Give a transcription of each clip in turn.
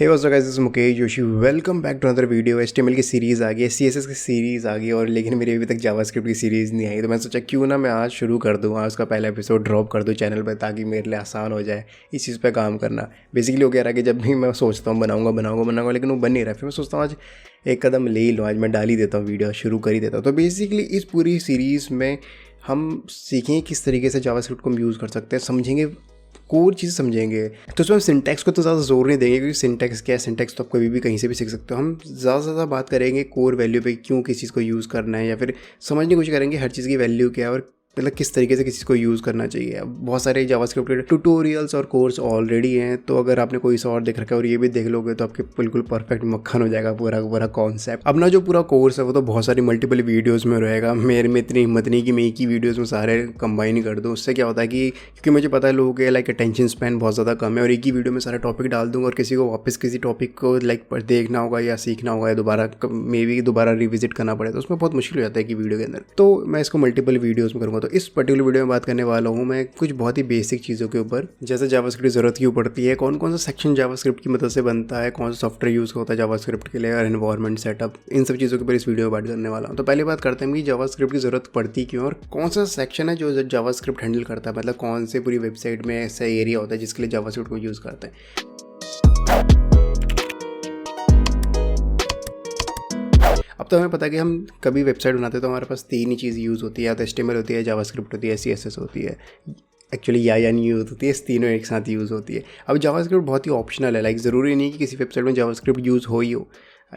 Hey what's up guys, this is Mukesh Joshi. Welcome back to another video. HTML की series आ गई है, CSS की सीरीज़ आ गई है और लेकिन मेरी अभी तक जावास्क्रिप्ट की सीरीज़ नहीं आई। तो मैंने सोचा क्यों ना मैं आज शुरू कर दूँ, आज का पहला एपिसोड ड्रॉप कर दूँ चैनल पर, ताकि मेरे लिए आसान हो जाए इस चीज़ पे काम करना। बेसिकली हो गया रहा कि जब भी मैं सोचता हूँ बनाऊँगा लेकिन वो बन नहीं रहा, फिर मैं सोचता हूँ आज एक कदम ले ही लूँ, आज मैं डाल ही देता हूँ वीडियो, शुरू कर ही देता हूँ। तो बेसिकली इस पूरी सीरीज़ में हम सीखेंगे किस तरीके से जावास्क्रिप्ट को हम यूज़ कर सकते हैं, समझेंगे, कोर चीज़ समझेंगे। तो उसमें हम सिंटैक्स को तो ज़्यादा जोर नहीं देंगे, क्योंकि सिंटैक्स क्या है, सिंटैक्स तो आप कभी भी कहीं से भी सीख सकते हो। हम ज़्यादा से ज़्यादा बात करेंगे कोर वैल्यू पे, क्यों किस चीज़ को यूज़ करना है, या फिर समझने की कोशिश करेंगे हर चीज़ की वैल्यू क्या है और मतलब किस तरीके से किसी चीज़ को यूज़ करना चाहिए। अब बहुत सारे जावास्क्रिप्ट के ट्यूटोरियल्स और कोर्स ऑलरेडी हैं, तो अगर आपने कोई सा और देख रखा है और ये भी देख लोगे तो आपके बिल्कुल परफेक्ट मक्खन हो जाएगा पूरा कॉन्सेप्ट। अपना जो पूरा कोर्स है वो तो बहुत सारी मल्टीपल वीडियोज़ में रहेगा। मेरे में इतनी हिम्मत नहीं कि मैं एक ही वीडियोज़ में सारे कंबाइन कर दूँ। उससे क्या होता है कि क्योंकि मुझे पता है लोगों के लाइक अटेंशन स्पैन बहुत ज़्यादा कम है, और एक ही वीडियो में सारे टॉपिक डाल दूँगा और किसी को वापस किसी टॉपिक को लाइक देखना होगा या सीखना होगा या दोबारा रिविजिट करना पड़े, तो उसमें बहुत मुश्किल हो जाता है कि वीडियो के अंदर। तो मैं इसको मल्टीपल वीडियोज़ में करूँगा। तो इस पर्टिकुलर वीडियो में बात करने वाला हूँ मैं कुछ बहुत ही बेसिक चीज़ों के ऊपर, जैसे जावास्क्रिप्ट की ज़रूरत क्यों पड़ती है, कौन कौन सा सेक्शन जावास्क्रिप्ट की मदद से बनता है, कौन सा सॉफ्टवेयर यूज़ होता है जावास्क्रिप्ट के लिए और एनवायरनमेंट सेटअप, इन सब चीज़ों के ऊपर इस वीडियो में बात करने वाला हूँ। तो पहले बात करते हैं कि जावास्क्रिप्ट की ज़रूरत पड़ती क्यों और कौन सा सेक्शन है जो जावास्क्रिप्ट हैंडल करता है, मतलब कौन से पूरी वेबसाइट में ऐसा एरिया होता है जिसके लिए जावास्क्रिप्ट को यूज़ करते हैं। अब तो हमें पता है कि हम कभी वेबसाइट बनाते हैं तो हमारे पास तीन ही चीज़ यूज़ होती है, या तो HTML होती है, जावास्क्रिप्ट होती है, CSS होती है। एक्चुअली या नहीं यूज़ होती है, इस तीनों एक साथ यूज़ होती है। अब जावास्क्रिप्ट बहुत ही ऑप्शनल है, लाइक ज़रूरी नहीं कि किसी वेबसाइट में जावास्क्रिप्ट यूज़ हो ही हो।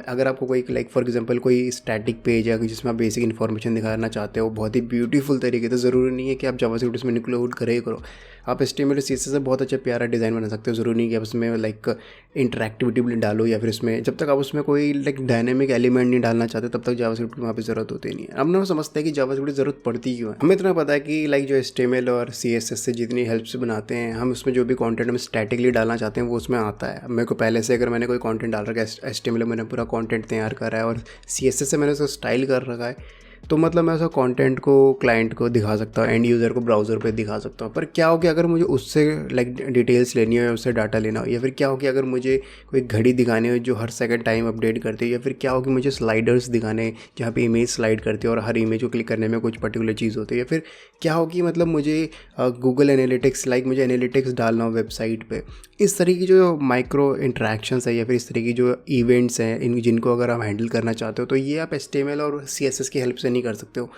अगर आपको कोई लाइक फॉर एग्जांपल कोई स्टैटिक पेज है जिसमें आप बेसिक इन्फॉर्मेशन दिखाना चाहते हो बहुत ही ब्यूटीफुल तरीके, तो ज़रूरी नहीं है कि आप जावास्क्रिप्ट इसमें इंक्लूड करे ही करो। आप HTML और CSS से बहुत अच्छा प्यारा डिज़ाइन बना सकते हो। ज़रूरी नहीं कि आप उसमें लाइक इंटरेक्टिविटी डालो, या फिर उसमें जब तक आप उसमें कोई लाइक डायनेमिक एलिमेंट नहीं डालना चाहते तब तक जावास्क्रिप्ट की वहाँ पे ज़रूरत होती नहीं है। अब ना समझते हैं कि जावास्क्रिप्ट की ज़रूरत पड़ती क्यों है। हमें इतना पता है कि लाइक जो HTML और CSS से जितनी हेल्प से बनाते हैं, हम उसमें जो भी कंटेंट हम स्टैटिकली डालना चाहते हैं वो उसमें आता है। मेरे को पहले से अगर मैंने कोई कंटेंट डाल रखा है, HTML में मैंने पूरा कंटेंट तैयार करा है और CSS से मैंने उसको स्टाइल कर रखा है, तो मतलब मैं उसका कंटेंट को क्लाइंट को दिखा सकता हूँ, एंड यूज़र को ब्राउज़र पे दिखा सकता हूँ। पर क्या हो कि अगर मुझे उससे लाइक डिटेल्स लेनी हो या उससे डाटा लेना हो, या फिर क्या हो कि अगर मुझे कोई घड़ी दिखानी हो जो हर सेकंड टाइम अपडेट करती है, या फिर क्या हो कि मुझे स्लाइडर्स दिखाने जहाँ पे इमेज स्लाइड करती है और हर इमेज को क्लिक करने में कुछ पर्टिकुलर चीज़ होती है, या फिर क्या हो कि मतलब मुझे गूगल एनालिटिक्स लाइक मुझे एनालिटिक्स डालना हो वेबसाइट पे। इस तरह की जो माइक्रो इंट्रैक्शंस है या फिर इस तरह की जो इवेंट्स हैं इन जिनको अगर आप हैंडल करना चाहते हो, तो ये आप HTML और CSS की हेल्प से नहीं कर सकते हो।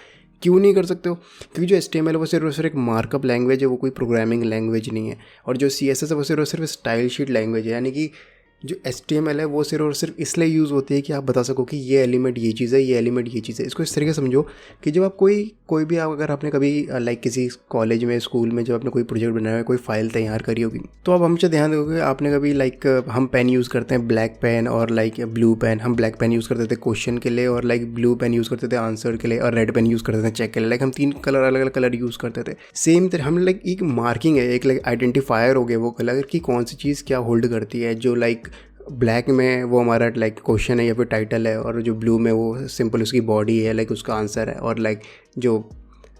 क्यों नहीं कर सकते हो? क्योंकि जो HTML है वो सिर्फ और सिर्फ एक मार्कअप लैंग्वेज है, वो कोई प्रोग्रामिंग लैंग्वेज नहीं है। और जो CSS है वो सिर्फ और सिर्फ स्टाइल शीट लैंग्वेज है। यानी कि जो HTML है वो सिर्फ और सिर्फ इसलिए यूज़ होती है कि आप बता सको कि ये एलिमेंट ये चीज़ है, ये एलिमेंट ये चीज़ है। इसको इस तरीके से समझो कि जब आप कोई भी आप अगर आपने कभी लाइक किसी कॉलेज में स्कूल में जब आपने कोई प्रोजेक्ट बनाया है, कोई फाइल तैयार करी होगी, तो आप हमेशा ध्यान दोगे आपने कभी लाइक हम पेन यूज़ करते हैं ब्लैक पेन और लाइक ब्लू पेन। हम ब्लैक पेन यूज़ करते थे क्वेश्चन के लिए, और लाइक ब्लू पेन यूज़ करते थे आंसर के लिए, और रेड पेन यूज़ करते थे चेक के लिए। लाइक हम तीन कलर अलग अलग कलर यूज़ करते थे। सेम तरह हम लाइक एक मार्किंग है, एक लाइक आइडेंटिफायर हो गया वो कलर की कौन सी चीज़ क्या होल्ड करती है। जो लाइक ब्लैक में वो हमारा लाइक क्वेश्चन है या फिर टाइटल है, और जो ब्लू में वो सिंपल उसकी बॉडी है, लाइक उसका आंसर है, और लाइक जो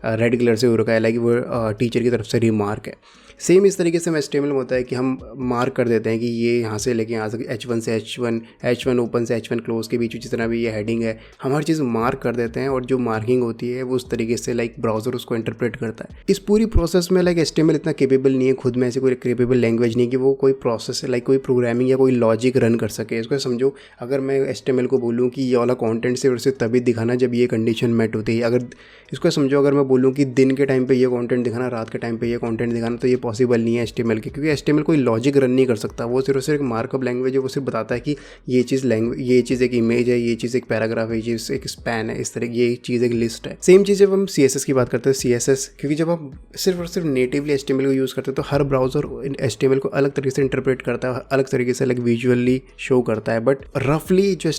रेड कलर से हो रखा है लाइक वो टीचर की तरफ से रिमार्क है। सेम इस तरीके से HTML में होता है कि हम मार्क कर देते हैं कि ये यहाँ से लेके यहाँ से H1 से H1 ओपन से H1 क्लोज के बीच जितना भी ये हेडिंग है, हम हर चीज़ मार्क कर देते हैं, और जो मार्किंग होती है वो उस तरीके से लाइक ब्राउज़र उसको इंटरप्रेट करता है। इस पूरी प्रोसेस में लाइक HTML इतना केपेबल नहीं है, खुद में ऐसी कोई केपेबल लैंग्वेज नहीं कि वो कोई प्रोसेस लाइक कोई प्रोग्रामिंग या कोई लॉजिक रन कर सके। इसको समझो, अगर मैं HTML को बोलूँ कि ये वाला कॉन्टेंट सिर्फ उसे तभी दिखाना जब ये कंडीशन मेट होती है, अगर इसको समझो अगर मैं बोलूँ कि दिन के टाइम पे ये कंटेंट दिखाना, रात के टाइम पे ये कंटेंट दिखाना, तो ये पॉसिबल नहीं है HTML के, क्योंकि HTML कोई लॉजिक रन नहीं कर सकता। वो सिर्फ एक मार्कअप लैंग्वेज है। वो सिर्फ बताता है कि ये चीज़ एक इमेज है, ये चीज़ एक पैराग्राफ है, ये चीज़ एक स्पैन है, इस तरह ये चीज़ एक लिस्ट है। सेम चीज़ जब हम CSS की बात करते हैं, CSS क्योंकि जब आप सिर्फ और सिर्फ नेटिवली HTML को यूज़ करते हैं तो हर ब्राउज़र HTML को अलग तरीके से इंटरप्रेट करता है, अलग तरीके से लाइक विजुअली शो करता है। बट रफली जो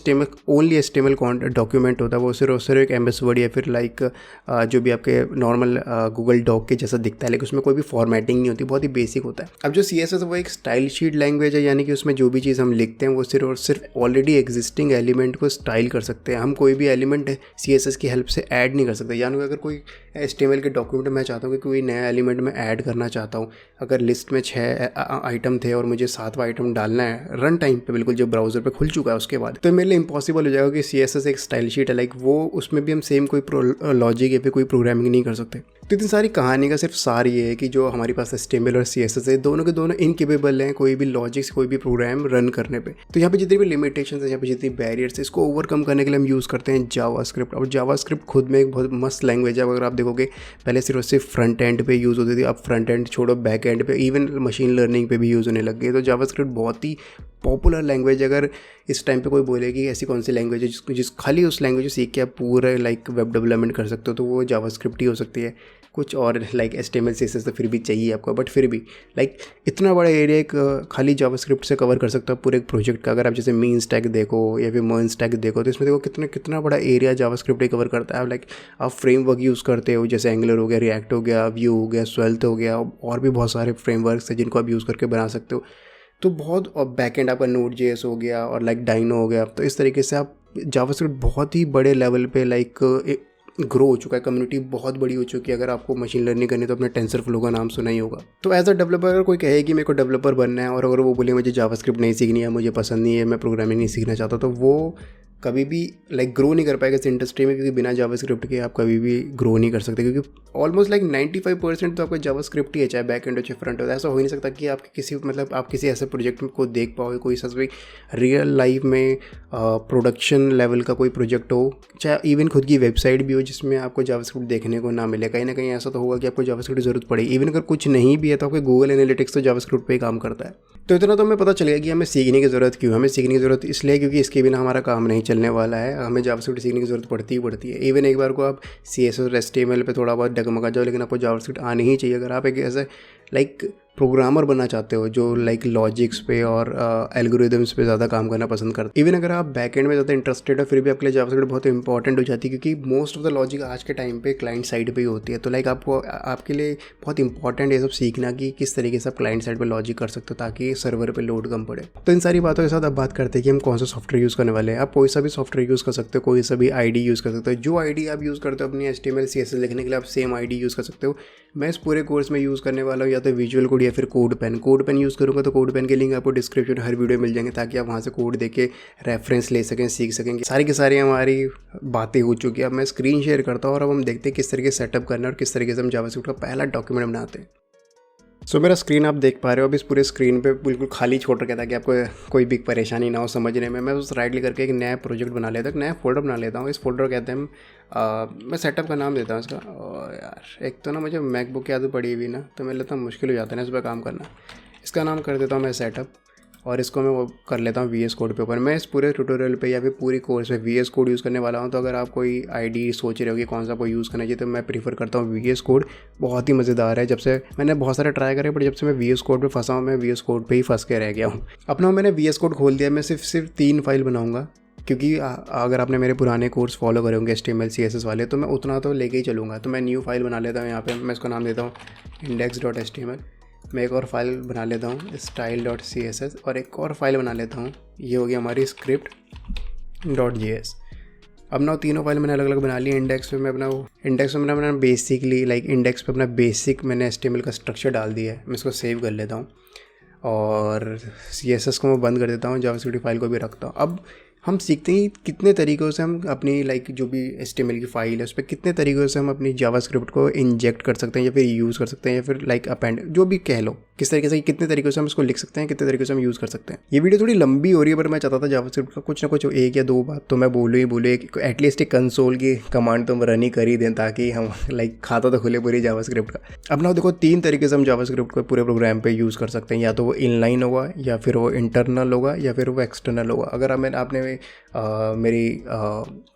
ओनली HTML डॉक्यूमेंट होता है वो सिर्फ और सिर्फ एक MS वर्ड या फिर लाइक जो भी आपके नॉर्मल गूगल डॉक के जैसा दिखता है, लेकिन उसमें कोई भी फॉर्मेटिंग नहीं होती है, बहुत ही बेसिक होता है। अब जो CSS है वो एक स्टाइल शीट लैंग्वेज है, यानी कि उसमें जो भी चीज़ हम लिखते हैं वो सिर्फ और सिर्फ ऑलरेडी एग्जिस्टिंग एलिमेंट को स्टाइल कर सकते हैं। हम कोई भी एलिमेंट CSS की हेल्प से ऐड नहीं कर सकते। यानी अगर कोई HTML के डॉक्यूमेंट में मैं चाहता हूँ कि कोई नया एलिमेंट मैं ऐड करना चाहता हूँ, अगर लिस्ट में 6 आइटम थे और मुझे 7वां आइटम डालना है रन टाइम पे, बिल्कुल जब ब्राउजर पे खुल चुका है उसके बाद, तो मेरे लिए इंपॉसिबल हो जाएगा कि CSS एक स्टाइल शीट है, लाइक वो उसमें भी हम सेम कोई लॉजिक या फिर कोई प्रोग्रामिंग नहीं कर सकते। तो इतनी सारी कहानी का सिर्फ सार ये है कि जो हमारे पास HTML और CSS है, दोनों के दोनों इनकेपेबल हैं कोई भी लॉजिक्स, कोई भी प्रोग्राम रन करने पे। तो यहाँ पे जितनी भी लिमिटेशंस है, यहाँ पे जितनी बैरियर्स है, इसको ओवरकम करने के लिए हम यूज़ करते हैं जावास्क्रिप्ट। और जावास्क्रिप्ट खुद में एक बहुत मस्त लैंग्वेज है। अगर आप देखोगे पहले सिर्फ फ्रंट एंड पे यूज़ होती थी, अब फ्रंट एंड छोड़ो बैक एंड पे, इवन मशीन लर्निंग पे भी यूज़ होने लग गई। तो जावास्क्रिप्ट बहुत ही पॉपुलर लैंग्वेज। अगर इस टाइम पे कोई बोलेगी ऐसी कौन सी लैंग्वेज है जिस खाली उस लैंग्वेज को सीख के आप पूरा लाइक वेब डेवलपमेंट कर सकते हो, तो वो जावास्क्रिप्ट ही हो सकती है। कुछ और लाइक HTML CSS तो फिर भी चाहिए आपको, बट फिर भी लाइक इतना बड़ा एरिया एक खाली जावास्क्रिप्ट से कवर कर सकते हो पूरे एक प्रोजेक्ट का। अगर आप जैसे मीन स्टैक देखो या फिर मर्न स्टैक देखो, तो इसमें देखो कितना बड़ा एरिया जावास्क्रिप्ट ही कवर करता है। लाइक आप फ्रेमवर्क यूज़ करते हो, जैसे एंगुलर हो गया, रिएक्ट हो गया, व्यू हो गया, स्वेल्थ हो गया, और भी बहुत सारे फ्रेमवर्क्स हैं जिनको आप यूज़ करके बना सकते हो। तो बहुत, और बैकएंड आपका Node.js हो गया और लाइक डाइनो हो गया। तो इस तरीके से आप जावास्क्रिप्ट बहुत ही बड़े लेवल पे लाइक ग्रो हो चुका है, कम्युनिटी बहुत बड़ी हो चुकी है। अगर आपको मशीन लर्निंग करनी है तो अपने टेंसरफ्लो का नाम सुना ही होगा। तो एज अ डेवलपर अगर कोई कहे कि मेरे को डेवलपर बनना है और अगर वो बोले मुझे जावास्क्रिप्ट नहीं सीखनी है, मुझे पसंद नहीं है, मैं प्रोग्रामिंग नहीं सीखना चाहता, तो वो कभी भी लाइक ग्रो नहीं कर पाएगा इस इंडस्ट्री में, क्योंकि बिना जावास्क्रिप्ट के आप कभी भी ग्रो नहीं कर सकते। क्योंकि ऑलमोस्ट लाइक 95% तो आपका जावास्क्रिप्ट ही है, चाहे बैक एंड हो चाहे फ्रंट हो। ऐसा हो ही नहीं सकता कि आपके किसी आप किसी ऐसे प्रोजेक्ट को देख पाओगे, कोई सच में रियल लाइफ में प्रोडक्शन लेवल का कोई प्रोजेक्ट हो, चाहे इवन खुद की वेबसाइट भी हो जिसमें आपको जावास्क्रिप्ट देखने को ना मिले। कहीं ना कहीं ऐसा तो होगा कि आपको जावास्क्रिप्ट की जरूरत पड़ेगी। इवन अगर कुछ नहीं भी है तो आपको गूगल एनालिटिक्स तो जावास्क्रिप्ट पे ही काम करता है। तो इतना तो हमें पता चल गया कि हमें सीखने की ज़रूरत क्यों। हमें सीखने की ज़रूरत इसलिए क्योंकि इसके बिना हमारा काम नहीं चलने वाला है। हमें जावास्क्रिप्ट सीखने की ज़रूरत पड़ती ही पड़ती है। इवन एक बार को आप CSS और HTML पे थोड़ा बहुत डगमगा जाओ, लेकिन आपको जावास्क्रिप्ट आनी ही चाहिए। अगर आप एक ऐसे लाइक प्रोग्रामर बनना चाहते हो जो लाइक लॉजिक्स पे और एल्गोरिदम्स पे ज़्यादा काम करना पसंद करते, इवन अगर आप बैकएंड में ज़्यादा इंटरेस्टेड हो, फिर भी आपके लिए जावास्क्रिप्ट बहुत इंपॉर्टेंट हो जाती है, क्योंकि मोस्ट ऑफ द लॉजिक आज के टाइम पे क्लाइंट साइड पे ही होती है। तो लाइक आपको आपके लिए बहुत इंपॉर्टेंट ये सब सीखना कि किस तरीके से आप क्लाइंट साइड पर लॉजिक कर सकते हो ताकि सर्वर पर लोड कम पड़े। तो इन सारी बातों के साथ आप बात करते हैं कि हम कौन सा सॉफ्टवेयर यूज़ करने वाले हैं। आप कोई सा भी सॉफ्टवेयर यूज़ कर सकते हो, कोई सा भी ID यूज़ कर सकते हो। जो ID आप यूज़ करते हो अपनी HTML CSS लिखने के लिए, आप सेम ID यूज़ कर सकते हो। मैं इस पूरे कोर्स में यूज़ करने वाला हूँ या तो विजुअल कोड या फिर कोड पेन यूज़ करूँगा। तो कोड पेन के लिंक आपको डिस्क्रिप्शन हर वीडियो मिल जाएंगे, ताकि आप वहाँ से कोड देके रेफरेंस ले सकें, सीख सकें। सारी की सारी हमारी बातें हो चुकी है। अब मैं स्क्रीन शेयर करता हूँ और अब हम देखते हैं किस तरीके से सेटअप करना है और किस तरीके से हम जावास्क्रिप्ट का पहला डॉक्यूमेंट बनाते हैं। सो मेरा स्क्रीन आप देख पा रहे हो। अब इस पूरे स्क्रीन पे बिल्कुल खाली छोड़ रखा था कि आपको कोई भी परेशानी ना हो समझने में। मैं उस राइट क्लिक करके एक नया प्रोजेक्ट बना लेता हूँ, एक नया फोल्डर बना लेता हूँ। इस फोल्डर कहते हैं मैं सेटअप का नाम देता हूँ इसका। यार एक तो ना मुझे मैकबुक की आदत पड़ी हुई ना, तो मेरे लिए तो मुश्किल हो जाता है ना इस पर काम करना। इसका नाम कर देता हूँ मैं सेटअप, और इसको मैं वो कर लेता हूँ VS कोड पे ऊपर। मैं इस पूरे ट्यूटोरियल पे या फिर पूरी कोर्स पे VS कोड यूज़ करने वाला हूँ। तो अगर आप कोई ID सोच रहे हो कि कौन सा कोई यूज़ करना चाहिए, तो मैं प्रीफर करता हूँ VS कोड। बहुत ही मज़ेदार है। जब से मैंने बहुत सारे ट्राई करे, बट जब से मैं VS कोड पे फंसा हूँ, मैं VS कोड पे ही फंस के रह गया हूँ। अपना मैंने VS कोड खोल दिया। मैं सिर्फ 3 फाइल बनाऊँगा, क्योंकि अगर आपने मेरे पुराने कोर्स फॉलो करे होंगे HTML CSS वाले, तो मैं उतना तो लेके ही चलूँगा। तो मैं न्यू फाइल बना लेता हूँ। यहाँ पर मैं इसका नाम देता हूँ index.html। मैं एक और फाइल बना लेता हूँ style.css, और एक और फाइल बना लेता हूँ, ये होगी हमारी script.js। अब ना तीनों फाइल मैंने अलग अलग बना ली। इंडेक्स में मैंने अपना बेसिकली लाइक इंडेक्स पे अपना बेसिक मैंने HTML का स्ट्रक्चर डाल दिया है। मैं इसको सेव कर लेता हूँ और CSS को मैं बंद कर देता हूँ, जावास्क्रिप्ट फाइल को भी रखता हूँ। अब हम सीखते हैं कितने तरीक़ों से हम अपनी लाइक जो भी HTML की फ़ाइल है उस पर कितने तरीक़ों से हम अपनी जावास्क्रिप्ट को इंजेक्ट कर सकते हैं या फिर यूज़ कर सकते हैं, या फिर लाइक अपेंड जो भी कह लो, किस तरीके से कितने तरीक़ों से हम इसको लिख सकते हैं, कितने तरीके से हम यूज़ कर सकते हैं। ये वीडियो थोड़ी लंबी हो रही है, पर मैं चाहता था जावास्क्रिप्ट का कुछ ना कुछ 1 या 2 बात तो मैं बोलूँ एटलीस्ट एक कंसोल की कमांड तो हम रन ही कर ही दें, ताकि हम लाइक खाता तो खुले पूरी जावास्क्रिप्ट का। अब ना देखो 3 तरीके से हम जावास्क्रिप्ट को पूरे प्रोग्राम पे यूज़ कर सकते हैं। या तो वो इनलाइन होगा, या फिर वो इंटरनल होगा, या फिर वो एक्सटर्नल होगा। अगर आपने मेरी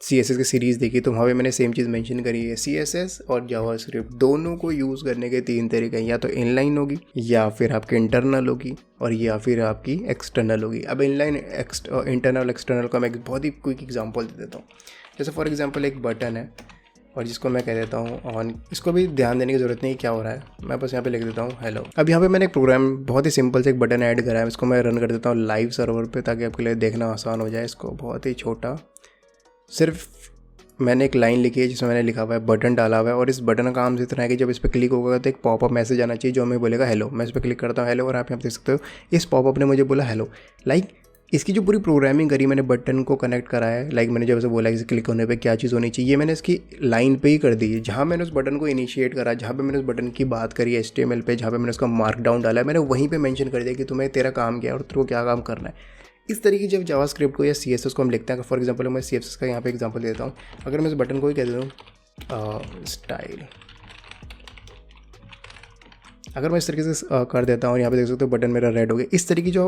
CSS की सीरीज़ देखी तो वहाँ पे मैंने सेम चीज़ मेंशन करी है। CSS और जावास्क्रिप्ट दोनों को यूज़ करने के 3 तरीके हैं, या तो इनलाइन होगी, या फिर आपकी इंटरनल होगी, और या फिर आपकी एक्सटर्नल होगी। अब इनलाइन इंटरनल एक्सटर्नल का मैं एक बहुत ही क्विक एग्जांपल दे देता हूँ। जैसे फॉर एग्जांपल एक बटन है, और जिसको मैं कह देता हूँ ऑन। इसको भी ध्यान देने की ज़रूरत नहीं क्या हो रहा है, मैं बस यहाँ पे लिख देता हूँ हेलो। अब यहाँ पे मैंने एक प्रोग्राम बहुत ही सिंपल से एक बटन ऐड करा है, इसको मैं रन कर देता हूँ लाइव सर्वर पे ताकि आपके लिए देखना आसान हो जाए। इसको बहुत ही छोटा, सिर्फ मैंने एक लाइन लिखी है जिसमें मैंने लिखा हुआ है बटन डाला हुआ है, और इस बटन का काम इस तरह है कि जब इस पर क्लिक होगा तो एक पॉपअप मैसेज आना चाहिए जो हमें बोलेगा हेलो। मैं इस पर क्लिक करता हूँ हेलो, और आप यहाँ देख सकते हो इस पॉपअप ने मुझे बोला हेलो। लाइक इसकी जो पूरी प्रोग्रामिंग करी मैंने, बटन को कनेक्ट करा है, लाइक मैंने जब से बोला कि क्लिक होने पे क्या चीज़ होनी चाहिए, मैंने इसकी लाइन पे ही कर दी है। जहाँ मैंने उस बटन को इनिशिएट करा, जहाँ पे मैंने उस बटन की बात करी HTML पे, जहाँ पे मैंने उसका मार्क डाउन डाला है, मैंने वहीं पे मेंशन कर दिया कि तुम्हें तेरा काम क्या है और तेरे को क्या काम करना है। इस तरीके जब जावास्क्रिप्ट को या CSS को हम लिखते हैं, फॉर एग्जांपल मैं CSS का यहाँ पे एग्जांपल देता हूँ। अगर मैं इस बटन को ही कह देता हूँ स्टाइल, अगर मैं इस तरीके से कर देता हूँ, यहाँ पे देख सकते हो बटन मेरा रेड हो गया। इस तरीके जो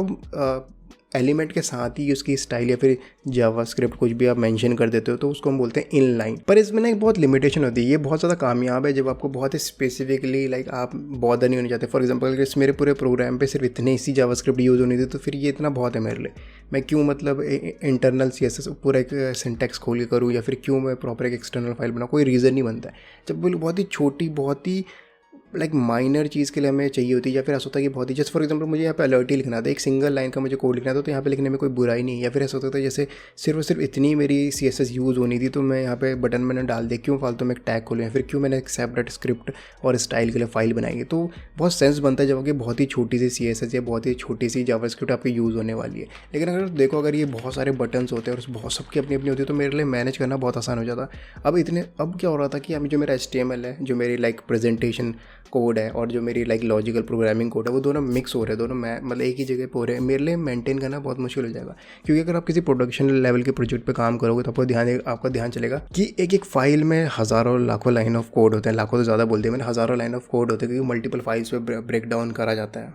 एलिमेंट के साथ ही उसकी स्टाइल या फिर जावास्क्रिप्ट कुछ भी आप मेंशन कर देते हो तो उसको हम बोलते हैं इन लाइन। पर इसमें ना एक बहुत लिमिटेशन होती है, ये बहुत ज़्यादा कामयाब है जब आपको बहुत ही स्पेसिफिकली लाइक आप बॉदर नहीं होने चाहते। फॉर एग्जांपल अगर मेरे पूरे प्रोग्राम पे सिर्फ इतने सी जावास्क्रिप्ट यूज़ होनी थी तो फिर ये इतना बहुत है मेरे लिए। मैं क्यों मतलब इंटरनल CSS पूरा एक सिंटैक्स खोल के करूँ, या फिर क्यों मैं प्रॉपर एक एक्सटर्नल फाइल बनाऊँ, कोई रीज़न नहीं बनता है। जब बहुत ही छोटी, बहुत ही लाइक माइनर चीज़ के लिए हमें चाहिए होती है, या फिर ऐसा होता है कि बहुत ही जस्ट फॉर एग्जांपल मुझे यहाँ पे अलर्ट ही लिखना था, एक सिंगल लाइन का मुझे कोड लिखना था, तो यहाँ पे लिखने में कोई बुराई नहीं है। या फिर ऐसा होता है जैसे सिर्फ और सिर्फ इतनी मेरी CSS यूज़ होनी थी तो मैं यहाँ पे बटन मैंने डाल दिया, क्यों फालतू में एक टैग खोलूँ, या फिर क्यों मैंने एक सेपरेट स्क्रिप्ट और स्टाइल के लिए फाइल बनाएंगे। तो बहुत सेंस बनता है जब कि बहुत ही छोटी सी CSS या बहुत ही छोटी सी जावास्क्रिप्ट आपकी यूज़ होने वाली है। लेकिन अगर देखो, अगर ये बहुत सारे बटन्स होते हैं और बहुत सबकी अपनी अपनी होती है तो मेरे लिए मैनेज करना बहुत आसान हो जाता। अब क्या हो रहा था कि अभी जो मेरा HTML है, जो मेरी लाइक प्रेजेंटेशन कोड है, और जो मेरी लाइक लॉजिकल प्रोग्रामिंग कोड है, वो दोनों मिक्स हो रहे हैं, दोनों मैं मतलब एक ही जगह पे हो रहे हैं। मेरे लिए मेंटेन करना बहुत मुश्किल हो जाएगा, क्योंकि अगर आप किसी प्रोडक्शन लेवल के प्रोजेक्ट पे काम करोगे तो आपका ध्यान चलेगा कि एक फाइल में हज़ारों लाखों लाइन ऑफ कोड होते हैं। लाखों से ज़्यादा बोलते हैं मैंने, हज़ारों लाइन ऑफ कोड होते हैं, क्योंकि मल्टीपल फाइल्स पे ब्रेक डाउन करा जाता है,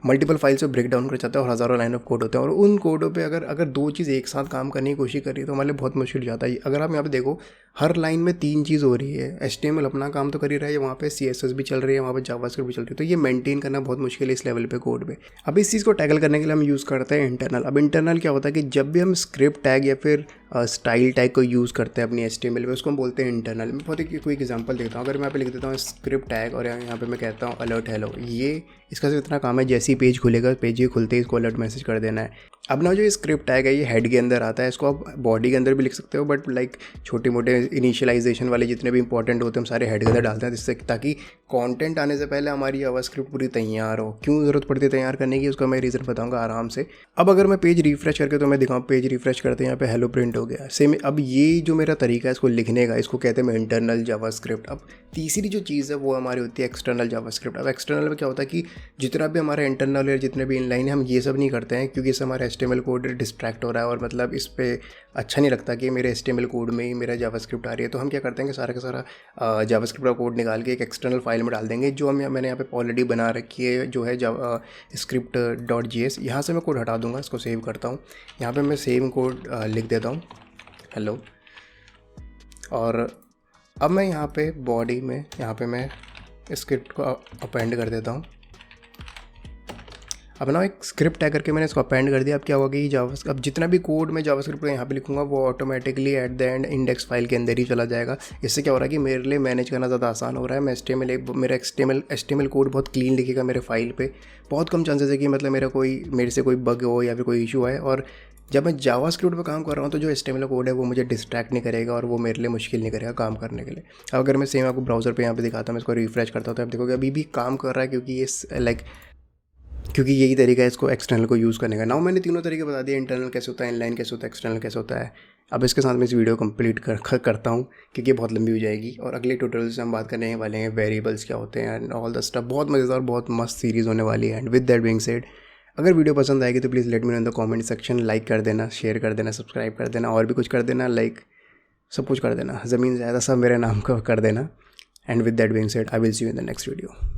और हज़ारों लाइन ऑफ कोड होते हैं। और उन कोडों पर अगर दो चीज़ एक साथ काम करने की कोशिश करिए तो हमारे लिए बहुत मुश्किल हो जाता है। अगर आप यहाँ पे देखो, हर लाइन में 3 चीज़ हो रही है। HTML अपना काम तो कर ही रहा है, वहाँ पे CSS भी चल रही है, वहाँ पे जावास्क्रिप्ट भी चल रही है, तो ये मेंटेन करना बहुत मुश्किल है इस लेवल पे कोड पे। अब इस चीज़ को टैकल करने के लिए हम यूज़ करते हैं इंटरनल। अब इंटरनल क्या होता है कि जब भी हम स्क्रिप्ट टैग या फिर स्टाइल टैग को यूज़ करते हैं अपनी HTML पे, उसको हम बोलते हैं इंटरनल। मैं बहुत कोई एग्जांपल देता हूँ। अगर मैं यहाँ पे लिख देता हूँ स्क्रिप्ट टैग और यहाँ पे मैं कहता हूँ अलर्ट हेलो, ये इसका सिर्फ इतना काम है, जैसे ही पेज खुलेगा, पेज ही खुलते ही इसको अलर्ट मैसेज कर देना है। अब ना जो स्क्रिप्ट टैग है ये हेड के अंदर आता है, इसको आप बॉडी के अंदर भी लिख सकते हो, बट लाइक छोटे मोटे इनिशियलाइजेशन वाले जितने भी इंपॉर्टेंट होते हैं हम सारे हेड के अंदर डालते हैं, जिससे ताकि कंटेंट आने से पहले हमारी जावास्क्रिप्ट पूरी तैयार हो। क्यों ज़रूरत पड़ती है तैयार करने की, उसका मैं रीज़न बताऊंगा आराम से। अब अगर मैं पेज रिफ्रेश करके तो मैं दिखाऊँ, पेज रिफ्रेश करते हैं यहाँ पे हेलो प्रिंट हो गया सेम। अब ये जो मेरा तरीका है इसको लिखने का, इसको कहते हैं मैं इंटरनल जावास्क्रिप्ट। अब तीसरी जो चीज़ है वो हमारी होती है एक्सटर्नल जावास्क्रिप्ट। अब एक्सटर्नल में क्या होता है कि जितना भी हमारा इंटरनल है, जितने भी इनलाइन है, हम ये सब नहीं करते हैं, क्योंकि इससे हमारा HTML कोड डिस्ट्रैक्ट हो रहा है और मतलब इस पर अच्छा नहीं लगता कि मेरे HTML कोड में ही मेरा जावास्क्रिप्ट आ रही है। तो हम क्या करते हैं कि सारा का सारा जावास्क्रिप्ट का कोड निकाल के एक एक्सटर्नल फाइल में डाल देंगे, जो मैंने यहाँ पे ऑलरेडी बना रखी है, जो है script.js। यहाँ से मैं कोड हटा दूँगा, इसको सेव करता हूँ। यहाँ पर मैं सेम कोड लिख देता हूँ हेलो, और अब मैं यहाँ पे बॉडी में यहाँ पे मैं स्क्रिप्ट को अपेंड कर देता हूँ। अब ना एक स्क्रिप्ट टैग करके मैंने इसको अपेंड कर दिया। अब क्या होगा कि अब जितना भी कोड मैं जावास्क्रिप्ट को यहाँ पे लिखूंगा वो automatically at the end index file के अंदर ही चला जाएगा। इससे क्या हो रहा है कि मेरे लिए मैनेज करना ज़्यादा आसान हो रहा है। मैं मेरा HTML कोड बहुत क्लीन लिखेगा मेरे फाइल पे। बहुत कम चांसेस है कि मतलब मेरे से कोई बग हो या फिर कोई इशू है। और जब मैं जावास्क्रिप्ट पे काम कर रहा हूँ तो जो HTML कोड है वो मुझे डिस्ट्रैक्ट नहीं करेगा और वो मेरे लिए मुश्किल नहीं करेगा काम करने के लिए। अब अगर मैं सेम आपको ब्राउज़र पे यहाँ पे दिखाता हूँ, मैं इसको रिफ्रेश करता हूँ तो आप देखोगे अभी भी काम कर रहा है, क्योंकि यही तरीका है इसको एक्सटर्नल को यूज़ करने का। नाउ मैंने तीनों तरीके बता दिए, इंटरनल कैसे होता है, इनलाइन कैसे होता है, एक्सटर्नल कैसे होता है। अब इसके साथ मैं इस वीडियो कंप्लीट करता हूँ क्योंकि बहुत लंबी हो जाएगी। और अगले ट्यूटोरियल से हम बात करने वाले हैं वेरिएबल्स क्या होते हैं एंड ऑल द स्टफ। बहुत मज़ेदार, बहुत मस्त सीरीज़ होने वाली है। And with that being said, अगर वीडियो पसंद आएगी तो please let me know in the comment section. Like कर देना, शेयर कर देना, सब्सक्राइब कर देना, और भी कुछ कर देना, लाइक सब कुछ कर देना, ज़मीन ज़्यादा सब मेरे नाम का कर देना। And with that being said, I will see you in the next video.